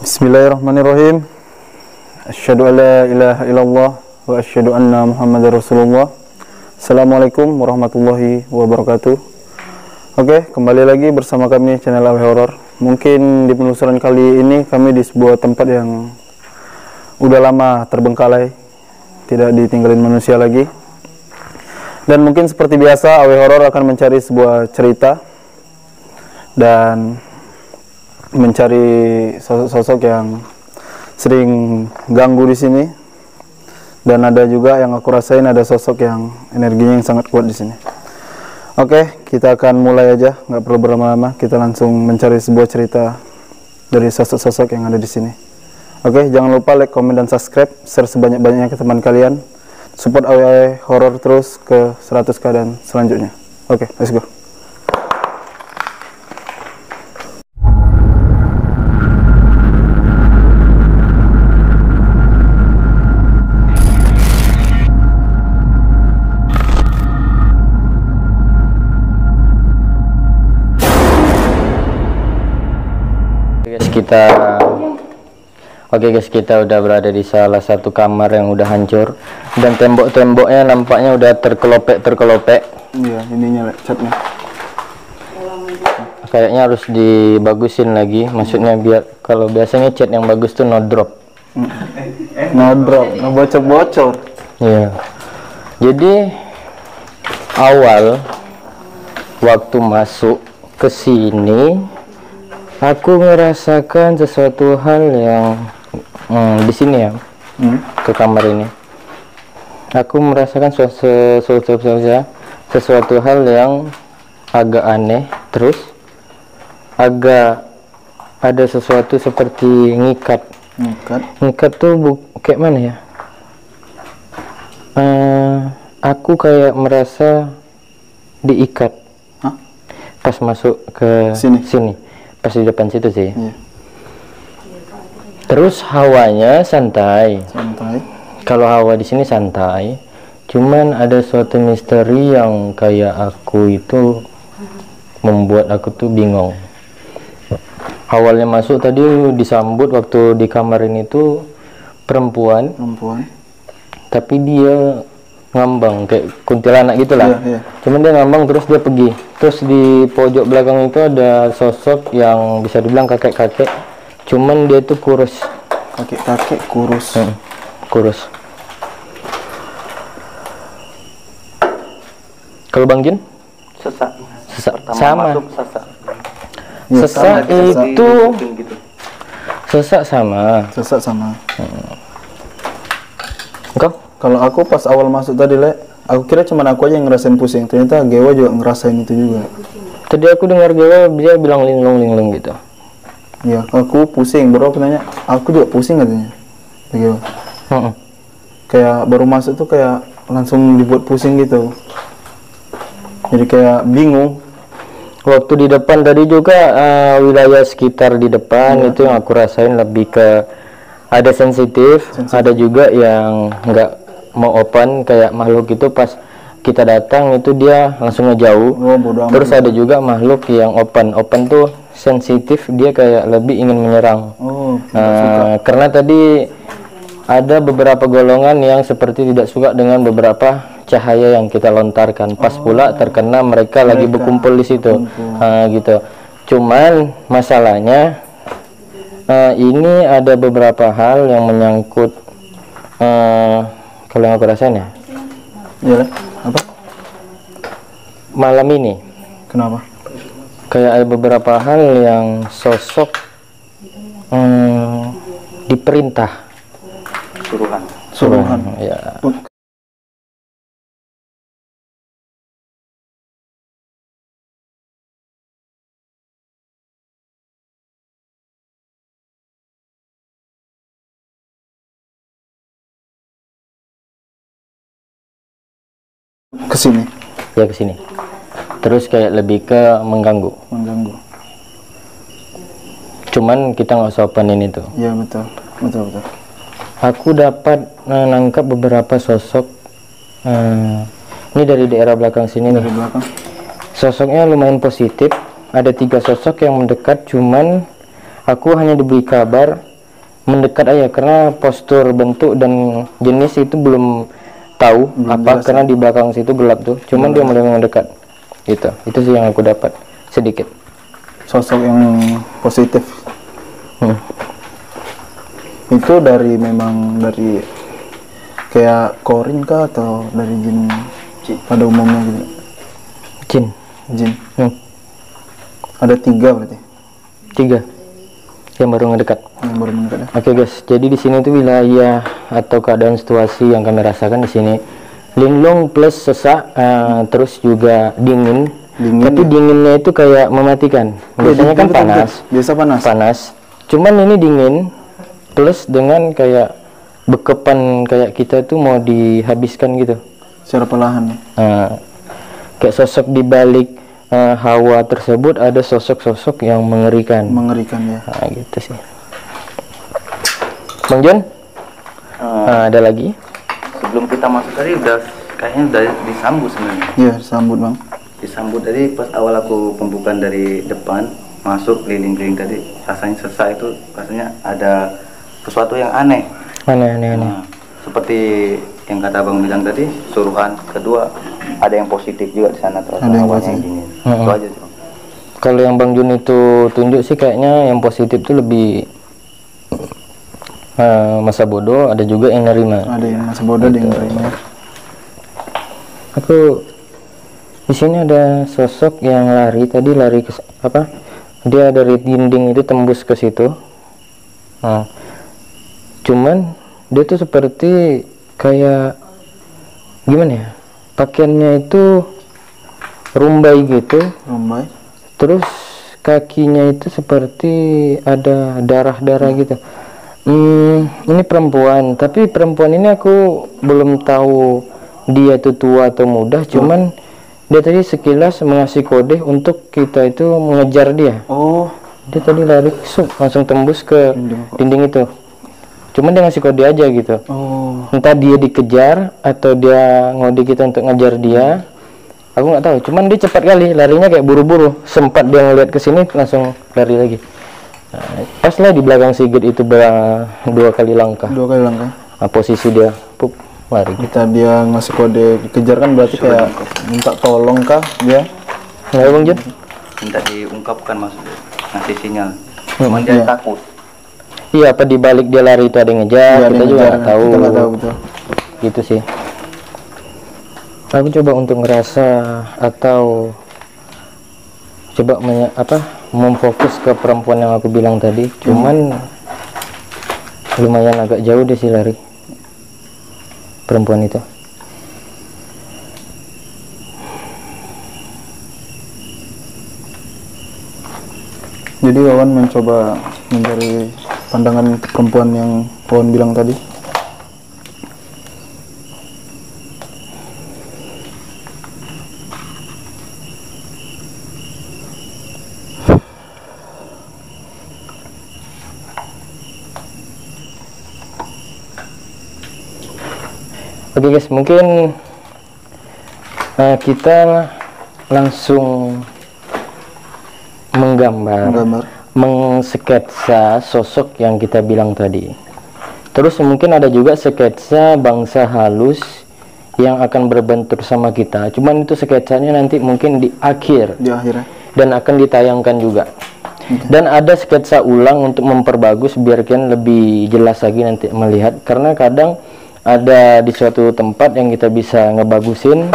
Bismillahirrahmanirrahim. Asyhadu an la ilaha illallah wa asyhadu anna Muhammadar Rasulullah. Assalamualaikum warahmatullahi wabarakatuh. Oke, kembali lagi bersama kami channel AW Horror. Mungkin di penelusuran kali ini kami di sebuah tempat yang udah lama terbengkalai, tidak ditinggalin manusia lagi. Dan mungkin seperti biasa AW Horror akan mencari sebuah cerita dan mencari sosok-sosok yang sering ganggu di sini, dan ada juga yang aku rasain ada sosok yang energinya yang sangat kuat di sini. Oke, kita akan mulai aja, nggak perlu berlama-lama, kita langsung mencari sebuah cerita dari sosok-sosok yang ada di sini. Oke, jangan lupa like, comment, dan subscribe, share sebanyak-banyaknya ke teman kalian, support AW Horror terus ke 100k dan selanjutnya. Oke, let's go. Oke guys, kita udah berada di salah satu kamar yang udah hancur dan tembok-temboknya nampaknya udah terkelopek. Iya, ininya catnya. Kayaknya harus dibagusin lagi, maksudnya biar kalau biasanya cat yang bagus tuh no drop. No drop, no bocor-bocor. Iya. Jadi awal waktu masuk ke sini aku merasakan sesuatu hal yang di sini ya, ke kamar ini. Aku merasakan sesuatu hal yang agak aneh, terus agak ada sesuatu seperti ngikat. Ngikat tuh kayak mana ya? Aku kayak merasa diikat. Hah? Pas masuk ke sini. Pas di depan situ sih. Iya. Terus hawanya santai. Kalau hawa di sini santai, cuman ada suatu misteri yang kayak aku itu membuat aku tuh bingung. Awalnya masuk tadi disambut waktu di kamar ini tuh perempuan. Tapi dia ngambang kayak kuntilanak gitulah. Iya. Cuman dia ngambang terus dia pergi. Terus di pojok belakang itu ada sosok yang bisa dibilang kakek-kakek, cuman dia tuh kurus. Kakek kurus. Kurus. Kalau Bang Jun? Sesak. Sama. Sesak. Ya, Sesak itu gitu. sesak sama. Engkau? Kalau aku pas awal masuk tadi, aku kira cuma aku aja yang ngerasain pusing. Ternyata Gewa juga ngerasain itu juga. Tadi aku dengar Gewa dia bilang linglung gitu. Iya, aku pusing. Baru aku nanya, aku juga pusing katanya. Gewa. Kayak baru masuk tuh kayak langsung dibuat pusing gitu. Jadi kayak bingung. Waktu di depan tadi juga wilayah sekitar di depan itu yang aku rasain lebih ke ada sensitif. Ada juga yang nggak mau open kayak makhluk itu pas kita datang itu dia langsung ngejauh. Terus ada juga makhluk yang open tuh sensitif, dia kayak lebih ingin menyerang. Karena tadi ada beberapa golongan yang seperti tidak suka dengan beberapa cahaya yang kita lontarkan. Pas pula terkena mereka lagi berkumpul di situ. Gitu. Cuman masalahnya ini ada beberapa hal yang menyangkut kalau yang aku rasain ya. Iya, apa? Malam ini. Kenapa? Kayak ada beberapa hal yang sosok diperintah. Suruhan. Ya. Kesini. Ya kesini. Terus kayak lebih ke mengganggu. Cuman kita nggak usah openin itu. Iya, betul. Aku dapat menangkap beberapa sosok. Ini dari daerah belakang sini nih. Sosoknya lumayan positif. Ada 3 sosok yang mendekat, cuman aku hanya diberi kabar mendekat aja, karena postur, bentuk dan jenis itu belum tahu apa, karena di belakang situ gelap tuh, cuman dia mulai mendekat gitu. Itu sih yang aku dapat sedikit. Sosok yang positif. Itu memang dari kayak korin kah atau dari jin pada umumnya gitu? Jin. Ada 3 berarti. 3 yang baru mendekat. Ya? Oke guys, jadi di sini tuh wilayah atau keadaan situasi yang kami rasakan di sini linglung plus sesak, terus juga dingin. Tapi ya? Dinginnya itu kayak mematikan. Biasanya kan panas. Biasa panas. Cuman ini dingin plus dengan kayak bekepan, kayak kita tuh mau dihabiskan gitu. Secara perlahan. Kayak sosok di balik hawa tersebut ada sosok-sosok yang mengerikan. Ya. Gitu sih. Bang John, ada lagi? Sebelum kita masuk tadi kayaknya udah disambut sebenarnya. Iya, disambut Bang. Disambut tadi pas awal aku pembukaan dari depan masuk keliling-keliling tadi, rasanya sesak itu rasanya ada sesuatu yang aneh. Nah, seperti yang kata Bang bilang tadi, suruhan kedua ada yang positif juga di sana, terus awalnya yang dingin. Itu aja sih. Kalau yang Bang Jun itu tunjuk sih kayaknya yang positif tuh lebih masa bodoh, ada juga yang nerima. Ada yang masa bodoh, ada yang nerima. Aku di sini ada sosok yang lari ke apa? Dia dari dinding itu tembus ke situ. Cuman dia tuh seperti kayak gimana ya? Pakaiannya itu rumbai gitu. Terus kakinya itu seperti ada darah-darah gitu. Ini perempuan, tapi perempuan ini aku belum tahu dia itu tua atau muda, cuman dia tadi sekilas mengasih kode untuk kita itu mengejar dia. Dia tadi lari langsung tembus ke dinding itu. Cuman dia ngasih kode aja gitu. Entah dia dikejar atau dia ngode kita untuk ngejar dia, aku nggak tahu. Cuman dia cepat kali larinya, kayak buru-buru. Sempat dia ngeliat ke sini langsung lari lagi. Pas lah di belakang Sigit itu 2 kali langkah. Posisi dia lari. Dia ngasih kode dikejar kan, berarti kayak minta tolong kah dia? Nggak Bang Jun? Minta diungkapkan, maksudnya ngasih sinyal. Cuman dia takut. Iya, apa dibalik dia lari itu ada yang ngejar, kita juga nggak tahu. Kita nggak tahu betul. Gitu sih. Aku coba untuk ngerasa atau coba memfokus ke perempuan yang aku bilang tadi, cuman lumayan agak jauh deh sih lari perempuan itu. Jadi Wawan mencoba mencari pandangan perempuan yang Wawan bilang tadi. Oke guys, mungkin kita langsung menggambar, mengsketsa sosok yang kita bilang tadi. Terus mungkin ada juga sketsa bangsa halus yang akan berbentur sama kita. Cuman itu sketsanya nanti mungkin di akhir dan akan ditayangkan juga. Dan ada sketsa ulang untuk memperbagus biar kalian lebih jelas lagi nanti melihat, karena kadang ada di suatu tempat yang kita bisa ngebagusin,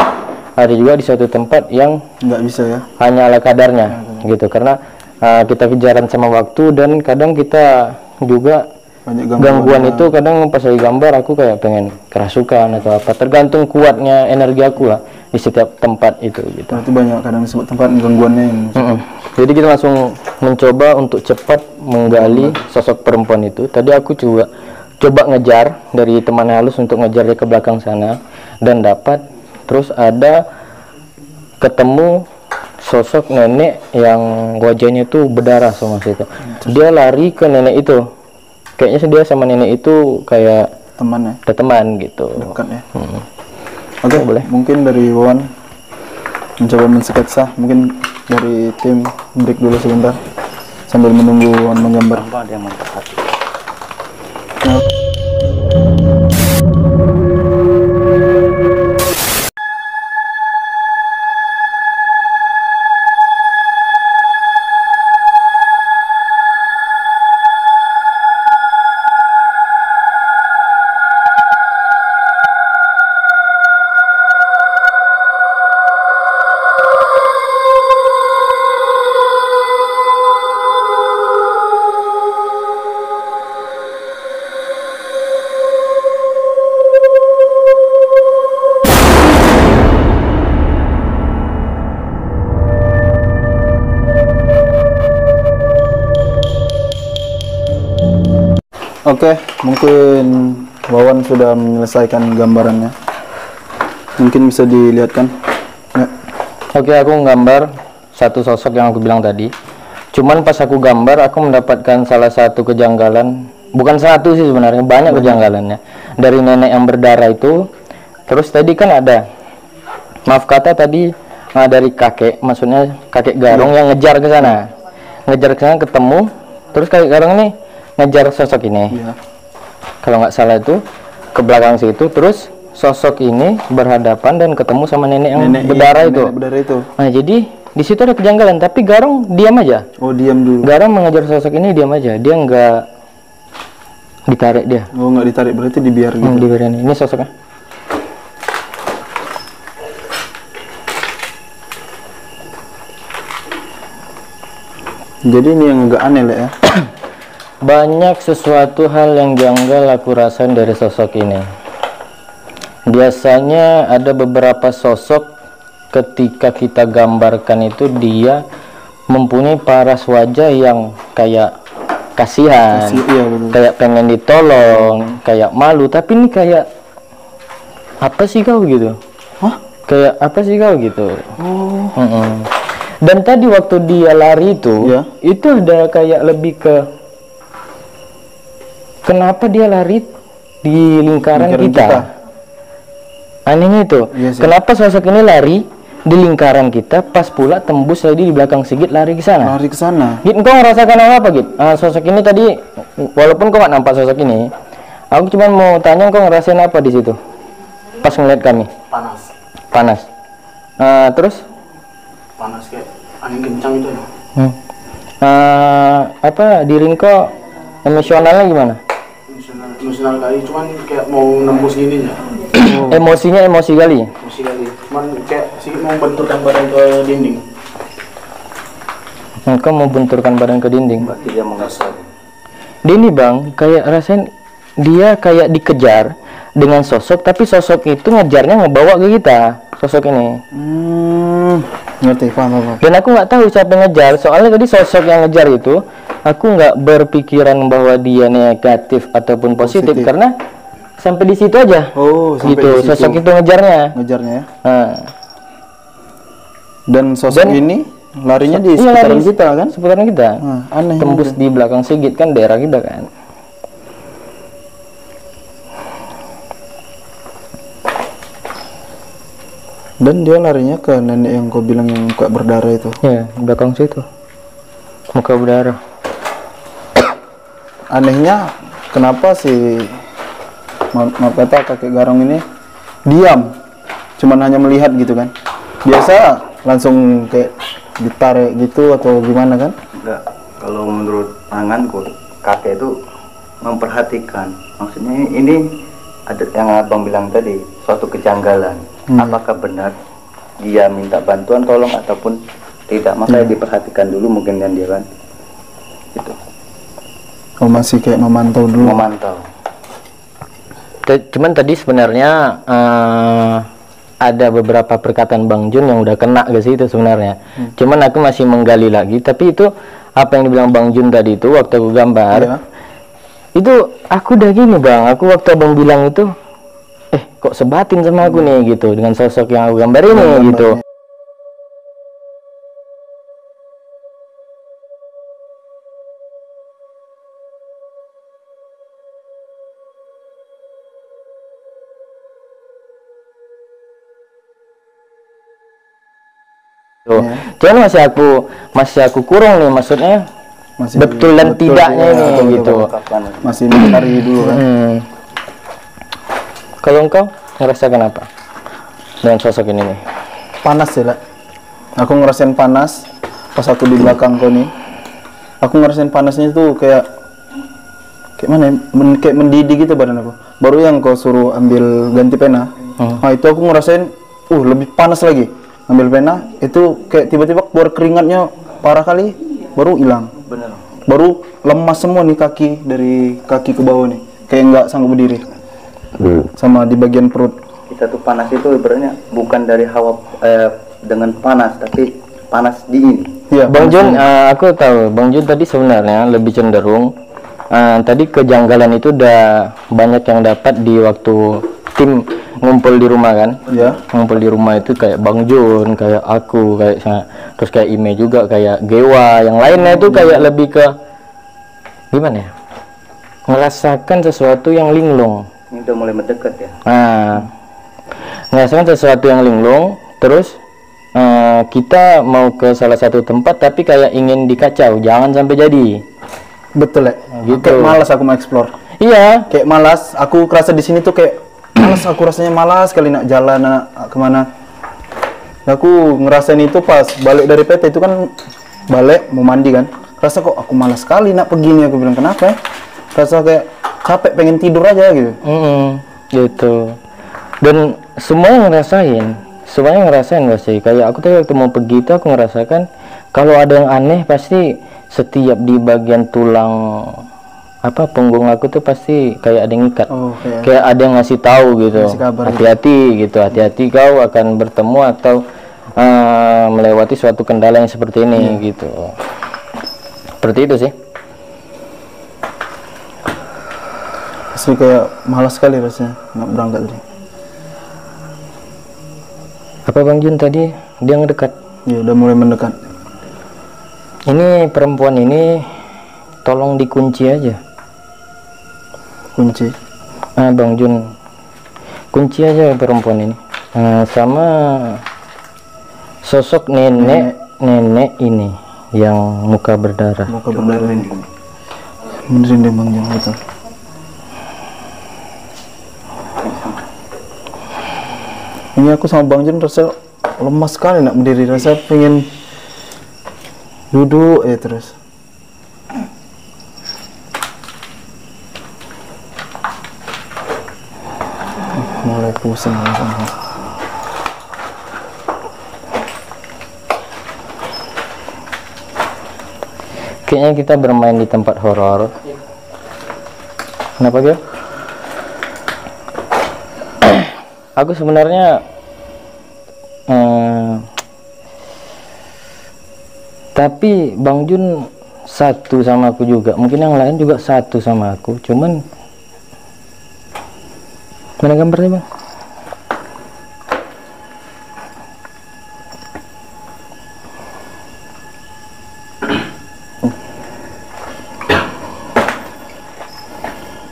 ada juga di suatu tempat yang nggak bisa ya, hanya ala kadarnya gitu, karena kita kejaran sama waktu, dan kadang kita juga gangguan itu kadang pas lagi gambar aku kayak pengen kerasukan atau apa, tergantung kuatnya energi aku lah di setiap tempat itu gitu. Berarti banyak kadang disebut tempat gangguannya yang Jadi kita langsung mencoba untuk cepat menggali sosok perempuan itu. Tadi aku juga coba ngejar dari teman halus untuk ngejar dia ke belakang sana dan dapat. Terus ada ketemu sosok nenek yang wajahnya itu berdarah sama situ. Dia lari ke nenek itu. Kayaknya dia sama nenek itu kayak teman ya. Ada teman gitu. Dekat ya. Oke, boleh. Mungkin dari Wawan mencoba mensketsa, mungkin dari tim break dulu sebentar sambil menunggu Wawan menggambar. Ada yang memperhatikan. Oke, mungkin Wawan sudah menyelesaikan gambarannya. Mungkin bisa dilihatkan. Ya. Oke, aku nggambar satu sosok yang aku bilang tadi. Cuman pas aku gambar, aku mendapatkan salah satu kejanggalan. Bukan satu sih sebenarnya, banyak kejanggalannya. Dari nenek yang berdarah itu, terus tadi kan ada, maaf kata tadi, dari kakek, maksudnya kakek Garong yang ngejar ke sana. Ngejar ke sana ketemu, terus kakek Garong nih ngejar sosok ini. Iya. Kalau nggak salah itu ke belakang situ, terus sosok ini berhadapan dan ketemu sama nenek yang berdarah itu. Nenek berdarah itu. Nah, jadi di situ ada kejanggalan, tapi Garong diam aja. Oh, diam dulu. Garong mengejar sosok ini diam aja, dia nggak ditarik dia. Oh, nggak ditarik, berarti dibiar gitu. Dibiarin. Ini sosoknya. Jadi ini yang agak aneh lah ya. Banyak sesuatu hal yang janggal aku rasain dari sosok ini. Biasanya ada beberapa sosok ketika kita gambarkan itu dia mempunyai paras wajah yang kayak kasihan, Iya, betul. kayak pengen ditolong, kayak malu. Tapi ini kayak apa sih kau gitu? Hah? Kayak apa sih kau gitu? Oh. Dan tadi waktu dia lari itu, Iya. itu ada kayak lebih ke kenapa dia lari di lingkaran kita? Anehnya itu, Iya sih. kenapa sosok ini lari di lingkaran kita, pas pula tembus lagi di belakang Sigit lari ke sana. Lari ke sana. Git, kau ngerasakan apa Git? Sosok ini tadi, walaupun kau nggak nampak sosok ini, aku cuma mau tanya kau ngerasain apa di situ? Pas ngeliat kami. Panas. Panas. Terus? Panas kayak angin kencang itu. Apa diri kau emosionalnya gimana? Emosional kali, cuman kayak mau nembus gini ya. Emosinya emosi kali. Emosi kali. Cuman kayak sih mau benturkan badan ke dinding. Kau mau benturkan badan ke dinding. Berarti dia mengasah. Ini bang, kayak rasain dia kayak dikejar dengan sosok, tapi sosok itu ngejarnya ngebawa ke kita, sosok ini. Ngerti, paham. Dan aku nggak tahu siapa yang ngejar, soalnya tadi sosok yang ngejar itu, aku nggak berpikiran bahwa dia negatif ataupun positif. Karena sampai di situ aja. Oh, sampai gitu. di situ. Sosok itu ngejarnya. Ngejarnya ya. Nah. Dan sosok ini larinya di seputaran kita kan? Seputaran kita. Aneh. Tembus di belakang Sigit kan daerah kita kan. Dan dia larinya ke nenek yang kau bilang yang muka berdarah itu. Ya, belakang situ. Muka berdarah. Anehnya kenapa si maaf kata kakek Garong ini diam, cuman hanya melihat gitu kan? Biasa langsung kayak ditarik gitu atau gimana kan? Enggak, kalau menurut tanganku kakek itu memperhatikan. Maksudnya ini ada yang abang bilang tadi, suatu kejanggalan. Apakah benar dia minta bantuan tolong ataupun tidak? Makanya diperhatikan dulu mungkin kan dia kan. Gitu. Oh, masih kayak memantau dulu. Memantau. Cuman tadi sebenarnya ada beberapa perkataan Bang Jun yang udah kena ke situ sebenarnya. Cuman aku masih menggali lagi. Tapi itu apa yang dibilang Bang Jun tadi itu waktu aku gambar. Iya. Itu aku udah gini Bang. Aku waktu Abang bilang itu, kok sebatin sama aku nih gitu dengan sosok yang aku gambar ini gitu. Cuman masih aku kurung nih, maksudnya betul dan tidaknya ya, ini betul, gitu. Masih mencari dulu kan. Kalau engkau ngerasakan apa dengan sosok ini nih? Panas sih lah. Aku ngerasain panas pas aku di belakang kau nih. Aku ngerasain panasnya tuh kayak mana ya? Kayak mendidih gitu badan aku. Baru yang kau suruh ambil ganti pena. Nah itu aku ngerasain lebih panas lagi. Ambil pena itu kayak tiba-tiba keluar keringatnya parah kali, baru hilang. Bener. Baru lemas semua nih kaki, dari kaki ke bawah nih, kayak nggak sanggup berdiri. Sama di bagian perut. Kita tuh panas itu sebenarnya bukan dari hawa dengan panas, tapi panas dingin. Iya, Bang Jun, aku tahu Bang Jun tadi sebenarnya lebih cenderung tadi kejanggalan itu udah banyak yang dapat di waktu tim ngumpul di rumah kan. Iya. Ngumpul di rumah itu kayak Bang Jun, kayak aku, terus kayak Ime juga, kayak Gewa, yang lainnya itu kayak lebih ke gimana ya? Merasakan sesuatu yang linglung. Ini udah mulai mendekat ya. Merasakan sesuatu yang linglung, terus kita mau ke salah satu tempat tapi kayak ingin dikacau, jangan sampai jadi. Betul ya. Gitu. Kayak malas aku mau explore. Iya. Kayak malas. Aku kerasa di sini tuh kayak malas. Aku rasanya malas sekali nak jalan nak kemana. Aku ngerasain itu pas balik dari PT itu kan, balik mau mandi kan. Rasa kok aku malas sekali nak pergi nih. Aku bilang kenapa ya? Rasa kayak capek, pengen tidur aja gitu. Gitu. Dan semuanya ngerasain pasti. Kayak aku tadi waktu mau pergi itu aku ngerasakan kalau ada yang aneh pasti setiap di bagian tulang punggung aku tuh pasti kayak ada yang ngikat. Kayak ada yang ngasih tahu gitu. Hati-hati gitu. Hati-hati kau akan bertemu atau melewati suatu kendala yang seperti ini gitu. Seperti itu sih. Asli kayak malas sekali rasanya nak berangkat tadi. Apa Bang Jun tadi dia ngedekat? Ya udah mulai mendekat. Ini perempuan ini tolong dikunci aja. Kunci. Bang Jun, kunci aja perempuan ini. Sama sosok nenek ini yang muka berdarah. Muka berdarah ini. Merinding Bang Jun betul. Ini aku sama Bang Jun rasa lemas sekali nak berdiri, rasa pengen duduk terus. Mulai pusing langsung. Kayaknya kita bermain di tempat horor. Kenapa Gil? Aku sebenarnya tapi Bang Jun satu sama aku juga, mungkin yang lain juga satu sama aku, cuman mana gambarnya Bang?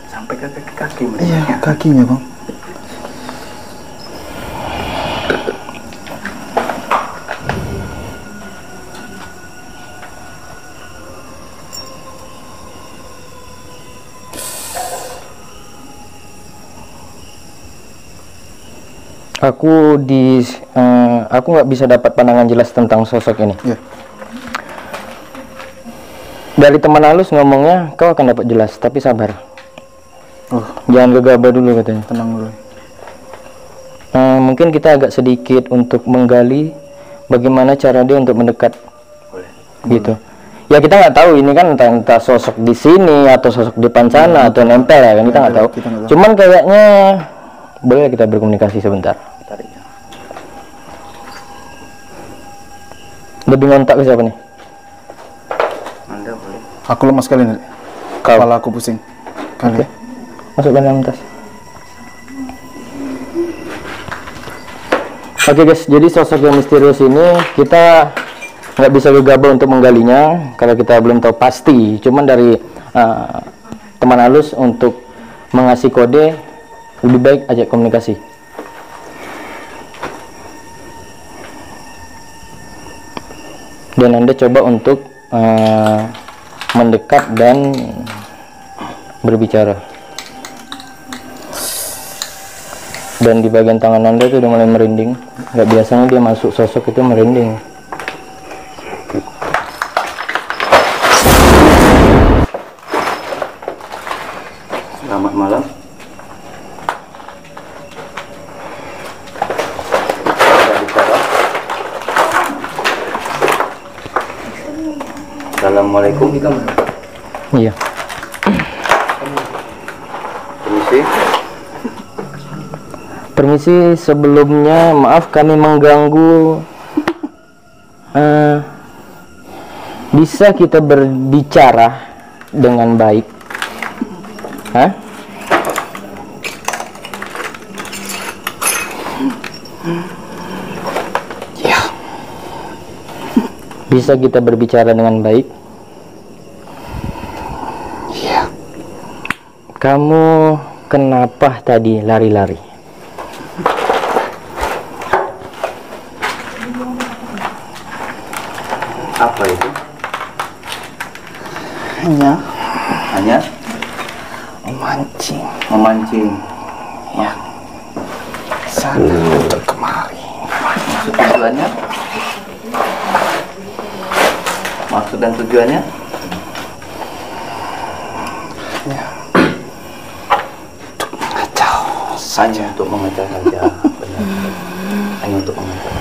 Sampai ke kaki. Iya, kakinya Bang. Aku nggak bisa dapat pandangan jelas tentang sosok ini. Dari teman halus ngomongnya kau akan dapat jelas, tapi sabar. Jangan gegabah dulu katanya. Tenang dulu. Mungkin kita agak sedikit untuk menggali bagaimana cara dia untuk mendekat. Gitu. Ya kita nggak tahu ini kan entah sosok di sini atau sosok di depan sana atau nempel ya kan, kita nggak tahu. Cuman kayaknya boleh kita berkomunikasi sebentar. Lebih ngontak ke siapa nih? Anda boleh. Aku lemas sekali nih. Kepala aku pusing. Kali. Masuk dalam tas. Oke guys, jadi sosok yang misterius ini kita nggak bisa gegabah untuk menggalinya kalau kita belum tahu pasti. Cuman dari teman halus untuk mengasih kode, lebih baik ajak komunikasi. Dan Anda coba untuk mendekat dan berbicara. Dan di bagian tangan Anda itu udah mulai merinding. Nggak biasanya dia masuk sosok itu merinding. Selamat malam. Assalamualaikum. Iya. Permisi. Permisi, sebelumnya maaf kami mengganggu. Bisa kita berbicara dengan baik? Hah? Ya. Bisa kita berbicara dengan baik? Ya. Kamu kenapa tadi lari-lari? Apa itu? Hanya memancing. Ya. Sana kemari. Maksud tujuannya? Maksud dan tujuannya? Ya. Untuk mengacau saja. Untuk mengacau saja. Benar. Hanya untuk mengacau.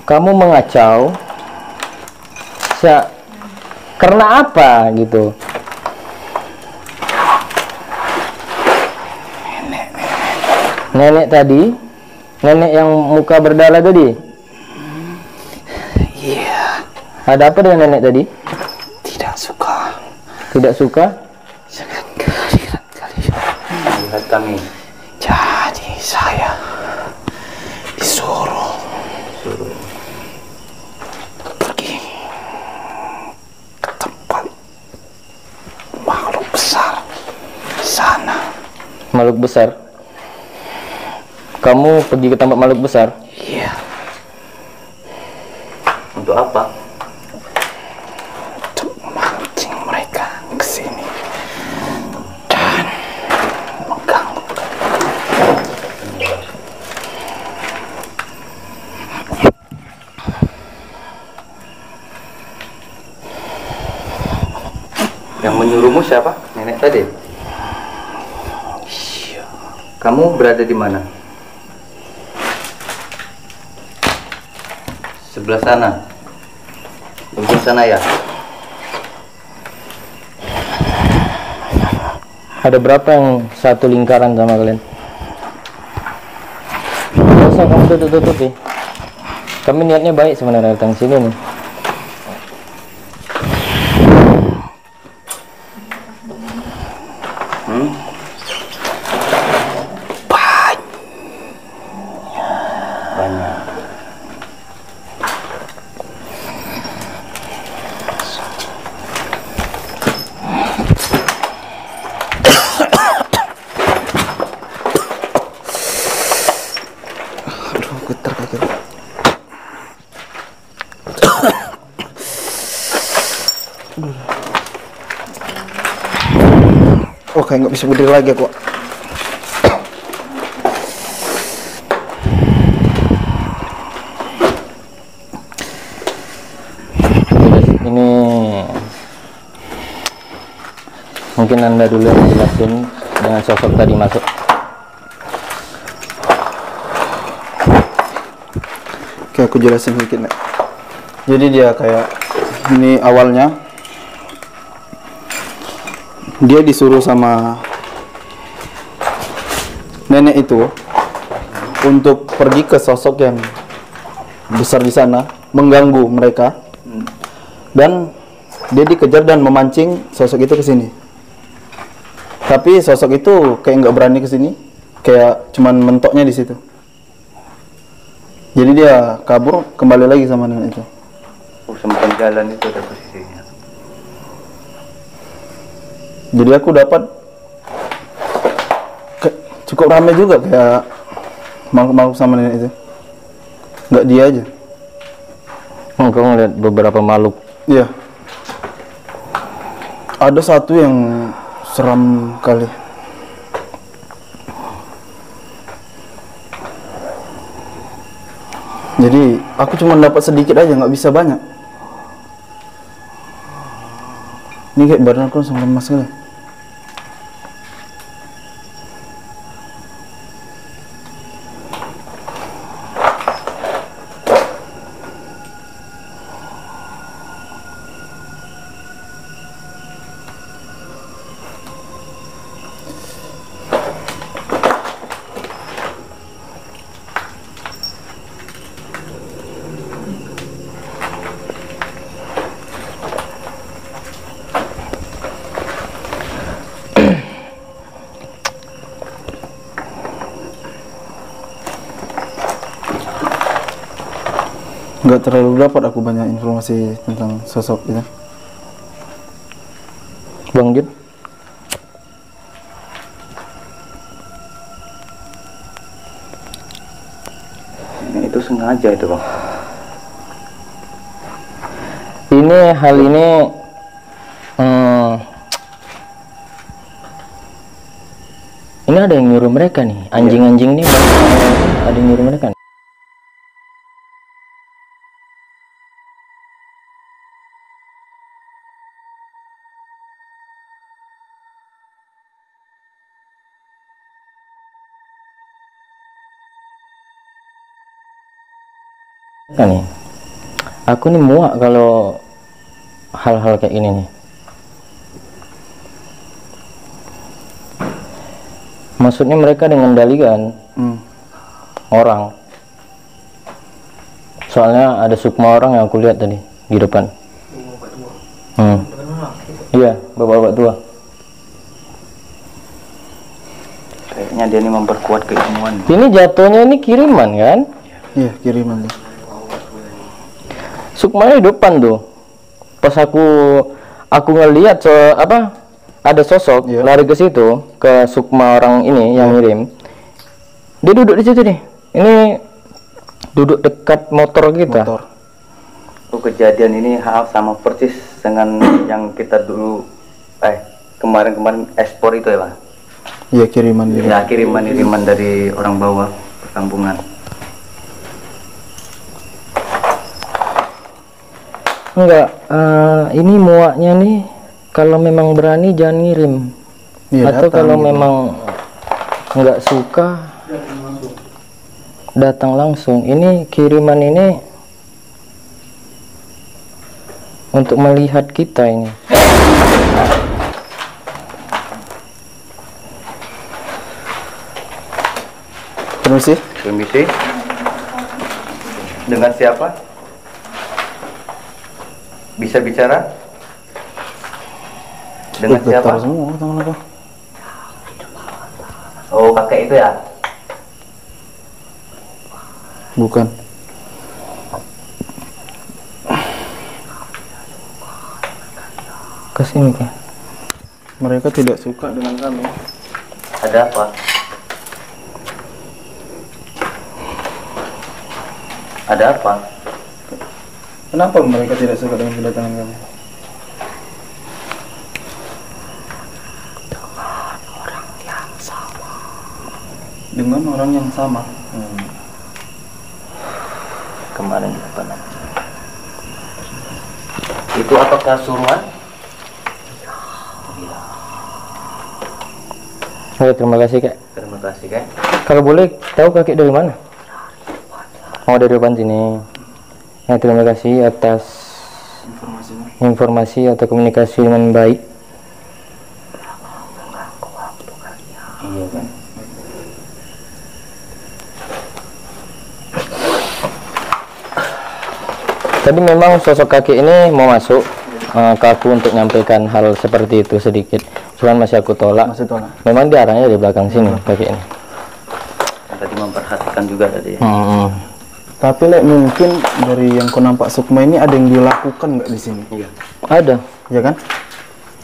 Kamu mengacau karena apa gitu? Nenek tadi, nenek yang muka berdarah tadi. Iya. Ada apa dengan nenek tadi? Tidak suka. Tidak suka? Jangan kehadiran kalian. Lihat kami. Jadi saya disuruh pergi ke tempat makhluk besar sana. Makhluk besar? Kamu pergi ke tempat makhluk besar? Iya. Untuk apa? Untuk memancing mereka ke sini dan mengganggu. Yang menyuruhmu siapa? Nenek tadi? Iya. Kamu berada di mana? Sebelah sana. Ujung sana ya? Ada berapa yang satu lingkaran sama kalian? Nggak usah kamu tutup-tutupi. Kami niatnya baik sebenarnya datang sini nih. Banyak. Aduh, getar kaki. Oh, kayak nggak bisa berdiri lagi aku. Ini mungkin Anda dulu yang jelasin dengan sosok tadi masuk. Oke, aku jelasin sedikit, Nek. Jadi dia kayak ini awalnya dia disuruh sama nenek itu untuk pergi ke sosok yang besar di sana, mengganggu mereka. Dan dia dikejar dan memancing sosok itu ke sini. Tapi sosok itu kayak nggak berani ke sini, kayak cuman mentoknya di situ. Jadi dia kabur, kembali lagi sama nenek itu. Sempat jalan itu ada posisinya. Jadi aku dapat cukup ramai juga kayak makhluk-makhluk sama nenek itu. Nggak dia aja. Kamu lihat beberapa makhluk. Iya. Ada satu yang seram kali. Jadi aku cuma dapat sedikit aja, nggak bisa banyak. Ini kayak badan aku langsung lemas kali. Nggak terlalu dapat aku banyak informasi tentang sosok itu. Bang Jun, Itu sengaja itu bang. ini hal ini ini ada yang nyuruh mereka nih, anjing-anjing nih, ada yang nyuruh mereka nih. Nih, aku nih muak kalau hal-hal kayak gini nih. Maksudnya mereka dengan dalikan orang. Soalnya ada sukma orang yang aku lihat tadi di depan. Iya, bapak-bapak tua. Kayaknya dia ini memperkuat keilmuan. Ini jatuhnya ini kiriman kan? Iya, kiriman dia. Sukmanya di depan tuh. Pas aku ngelihat ada sosok lari ke situ, ke sukma orang ini yang ngirim. Dia duduk di situ nih. Ini duduk dekat motor kita. Motor. Kejadian ini hal sama persis dengan yang kita dulu kemarin ekspor itu ya bang. Iya, kiriman dia. Ya, kiriman dari orang bawah perkampungan. Enggak, ini muaknya nih, kalau memang berani jangan ngirim. Iya, Atau datang kalau gitu. memang nggak suka datang langsung. Ini kiriman ini untuk melihat kita ini. Permisi. Permisi. Dengan siapa? Bisa bicara? Dengan siapa? Getar semua teman aku. Oh, kakek itu ya? Bukan. Kesini kan? Mereka tidak suka dengan kami. Ada apa? Ada apa? Kenapa mereka tidak suka dengan kedatangan kami? Dengan orang yang sama. Kemarin di depan. Itu apakah suruhan? Oh, terima kasih kak. Terima kasih kak. Kalau boleh tahu kakek dari mana? Oh, dari depan sini. Ya, terima kasih atas informasi atau komunikasi dengan baik. Iya kan? Tadi memang sosok kakek ini mau masuk ke aku untuk nyampaikan hal seperti itu sedikit. Cuman masih aku tolak. Masih tolak. Memang dia arahnya di belakang sini kakek ini. Tadi memperhatikan juga tadi. Tapi mungkin dari yang kau nampak sukma ini ada yang dilakukan nggak di sini? Iya. Ada. Ya kan?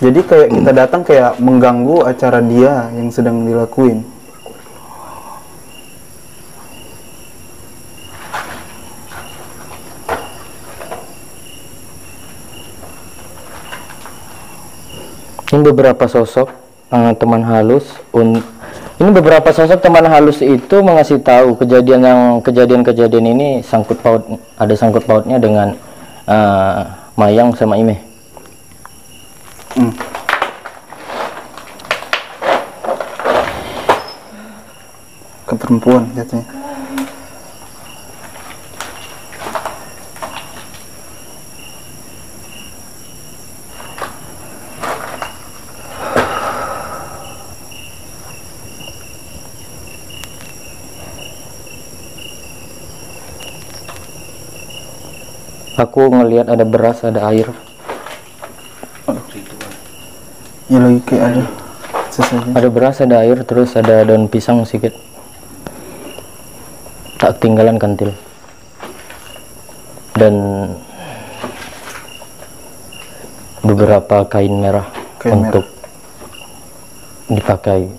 Jadi kayak kita datang kayak mengganggu acara dia yang sedang dilakuin. beberapa sosok teman halus. Ini beberapa sosok teman halus itu mengasih tahu kejadian-kejadian ini ada sangkut pautnya dengan Mayang sama Ime. Ke perempuan jatuhnya. Aku ngelihat ada beras, ada air. Ya lagi kayak ada sesajen. Ada beras, ada air, terus ada daun pisang sedikit. Tak ketinggalan kantil. Dan beberapa kain merah untuk dipakai.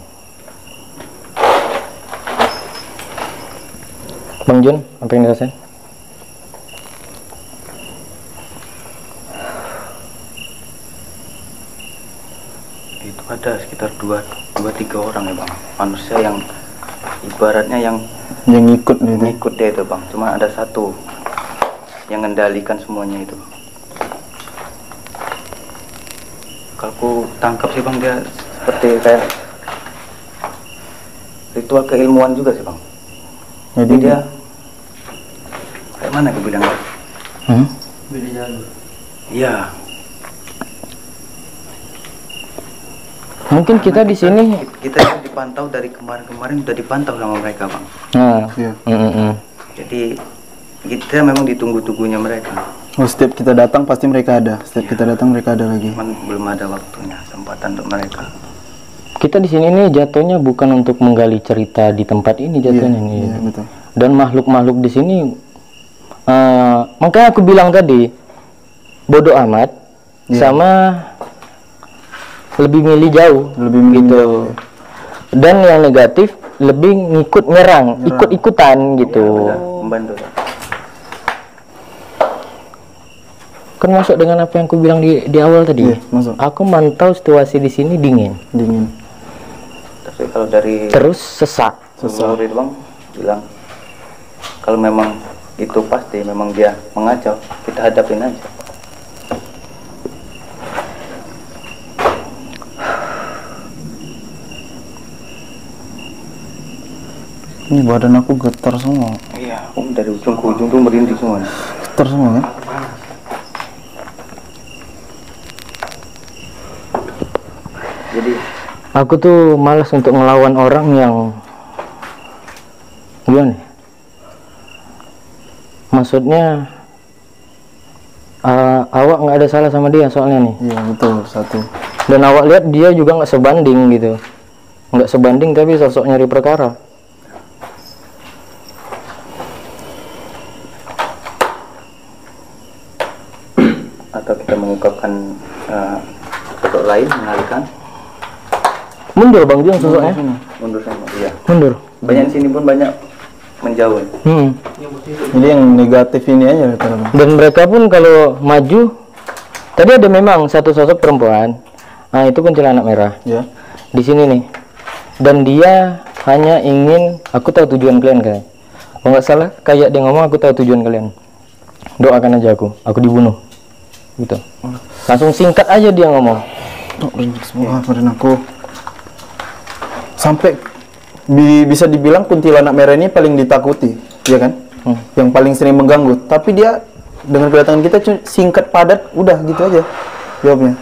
Bang Jun, apa yang dirasain? Itu ada sekitar 2-3 orang ya bang, manusia yang ibaratnya yang ikut gitu. Ngikut dia itu bang, cuma ada satu yang mengendalikan semuanya itu. Kalau aku tangkap sih bang, dia seperti kayak ritual keilmuan juga sih bang. Jadi dia kayak mana aku bilang? Beda jalur. Iya. Mungkin kita di sini Kita dipantau dari kemarin udah dipantau sama mereka bang. Iya. Jadi kita memang ditunggu-tunggunya mereka. Oh, setiap kita datang pasti mereka ada. Setiap kita datang mereka ada lagi. Cuman belum ada waktunya, kesempatan untuk mereka. kita di sini nih jatuhnya bukan untuk menggali cerita di tempat ini jatuhnya nih. Iya, betul. Dan makhluk-makhluk di sini makanya aku bilang tadi bodoh amat sama lebih milih jauh, lebih milih gitu. jauh, ya. Dan yang negatif lebih ngikut nyerang. Ikut-ikutan gitu. Ya, membantu. Kan masuk dengan apa yang aku bilang di awal tadi. Iya, masuk. Aku mantau situasi di sini dingin. Tapi kalau dari Terus sesak. Murid bang bilang kalau memang itu pasti memang dia mengacau, kita hadapin aja. Ini badan aku getar semua. Iya, dari ujung ke ujung tuh merinding semua. Getar semua kan? Jadi Aku tuh malas untuk ngelawan orang yang gimana? Maksudnya awak nggak ada salah sama dia soalnya nih. Iya betul, satu. Dan awak lihat dia juga nggak sebanding gitu. Nggak sebanding tapi sosok nyari perkara. atau kita mengungkapkan sosok lain, mengalihkan. Mundur Bang Jung sosoknya. Mundur sama, iya. Mundur. Banyak sini pun banyak menjauh. Jadi yang negatif ini aja rata-rata. Dan mereka pun kalau maju, tadi ada memang satu sosok perempuan. Nah itu kuntilanak merah. Ya. Di sini nih. Dan dia hanya ingin, aku tahu tujuan kalian kan. Kalau nggak salah, kayak dia ngomong aku tahu tujuan kalian. Doakan aja aku dibunuh. Gitu. Langsung singkat aja dia ngomong. Semua badan aku. Sampai bisa dibilang kuntilanak merah ini paling ditakuti, ya kan? Yang paling sering mengganggu. Tapi dia dengan kedatangan kita singkat padat, udah gitu aja jawabnya.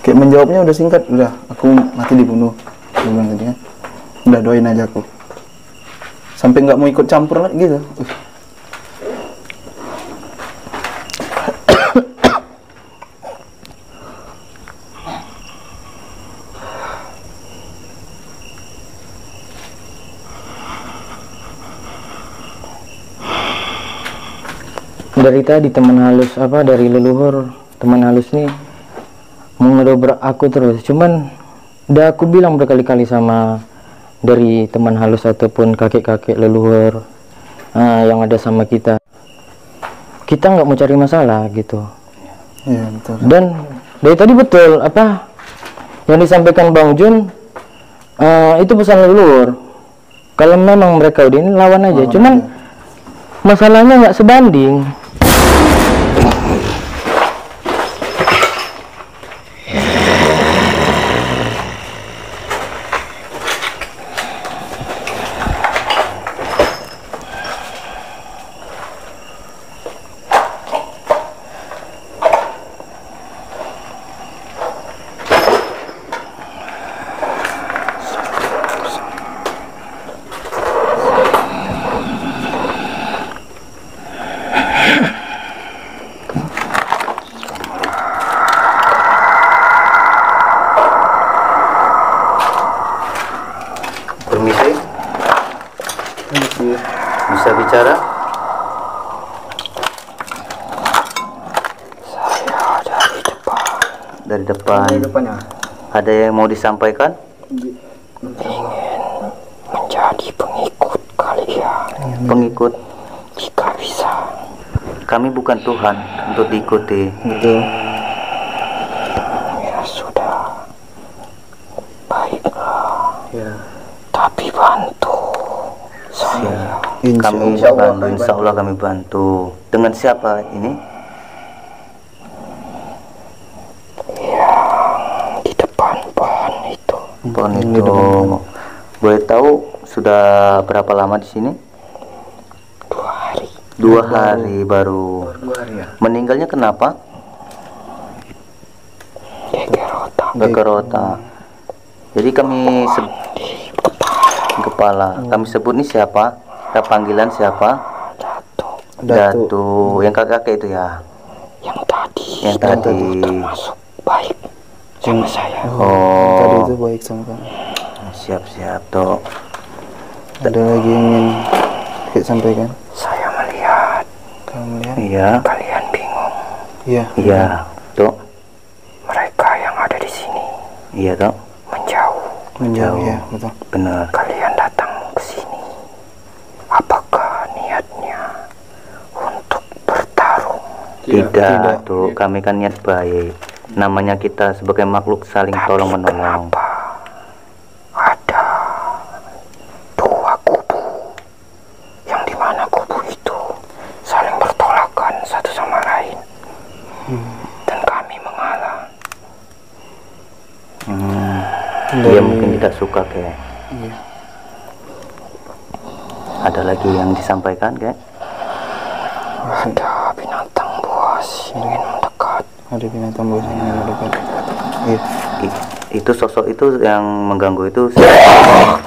Kayak menjawabnya udah singkat, udah aku mati dibunuh. Dia bilang gitu kan. Udah doain aja aku. Sampai nggak mau ikut campur lagi gitu. Dari tadi teman halus dari leluhur teman halus nih mau ngedobrak aku terus, cuman udah aku bilang berkali-kali sama dari teman halus ataupun kakek-kakek leluhur yang ada sama kita nggak mau cari masalah gitu. Iya, betul. Dan dari tadi betul apa yang disampaikan Bang Jun, itu pesan leluhur. Kalau memang mereka udah ini lawan aja, cuman masalahnya nggak sebanding. Permisi. Bisa bicara? Saya dari depan. Dari depan. Depannya. Ada yang mau disampaikan? Ingin menjadi pengikut kalian. Pengikut. Jika bisa. Kami bukan Tuhan untuk diikuti. Betul. Ya sudah. Baiklah. Ya. Tapi bantu saya. Kami bantu, insya Allah kami bantu. Dengan siapa ini? Yang di depan pohon itu. Pohon itu. Boleh tahu sudah berapa lama di sini? 2 hari. 2 hari baru. 2 hari ya. Meninggalnya kenapa? Geger otak. Geger otak. Jadi kami kepala. Kami sebut nih siapa? Kita panggilan siapa? Datu. Yang kakak itu ya. Yang tadi. Yang tadi. Termasuk baik sama saya. Tadi Oh. itu baik sama kamu. Siap-siap toh. Ada lagi yang ingin Kik sampaikan? Saya melihat Kamu lihat? Iya. kalian bingung. Iya. Iya. Toh. Mereka yang ada di sini Iya toh. menjauh. Menjauh ya, betul. Benar. Kalian datang ke sini. Apakah niatnya untuk bertarung? Tidak tuh. Kami kan niat baik. Namanya kita sebagai makhluk saling tolong menolong. Kenapa ada 2 kubu yang dimana kubu itu saling bertolakan satu sama lain, dan kami mengalah? Dia mungkin tidak suka kayak. Ada lagi yang disampaikan kayak? Ada binatang buas ingin mendekat. Ada binatang buas yang ingin mendekat. Iya. Itu sosok itu yang mengganggu itu siapa?